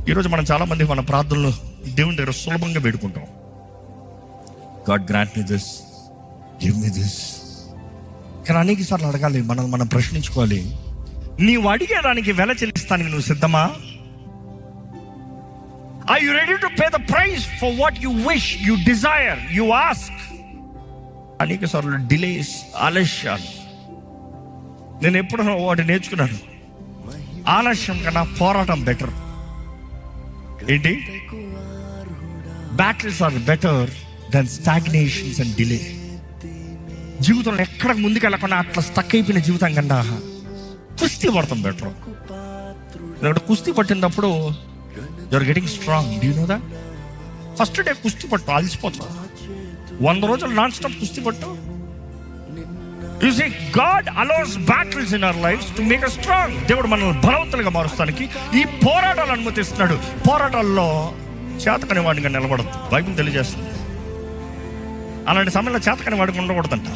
ఈరోజు మనం చాలామంది మన ప్రార్థనలు దేవుని దగ్గర సులభంగా వేడుకుంటాం. God grant me this, give me this. కానీ అనేక సార్లు అడగాలి, మనం ప్రశ్నించుకోవాలి, నీవు అడిగేదానికి వెల చెల్లిస్తానికి నువ్వు సిద్ధమా? Are you ready to pay the price for what you wish, you desire, you ask? అనేక సార్లు డిలేస్, ఆలస్యాలు. నేను ఎప్పుడు వాటి నేర్చుకున్నాను, ఆలస్యం కన్నా పోరాటం బెటర్. ఏంటి? Battles are better than stagnations and delay. జీవితంలో ఎక్కడ ముందుకు వెళ్ళకుండా అట్లా స్టక్ అయిపోయిన జీవితం కన్నా కుస్తీ పడతాం బెటర్. ఎందుకంటే కుస్తీ పట్టినప్పుడు you are getting strong. Do you know that? First day కుస్తీ పట్టు అలసిపోతావు, 100 రోజులు నాన్ స్టాప్ కుస్తీ పట్టు. You see, God allows battles in our lives to make us strong. దేవుడు మనల్ని బలవంతులుగా మారుస్తానికి ఈ పోరాటాలు అనుమతిస్తున్నాడు. పోరాటాల్లో చేతకని వాడిగా నిలబడద్దు, బైబిల్ తెలియజేస్తుంది. అలాంటి సమయంలో చేతకని వాడికి ఉండకూడదంట.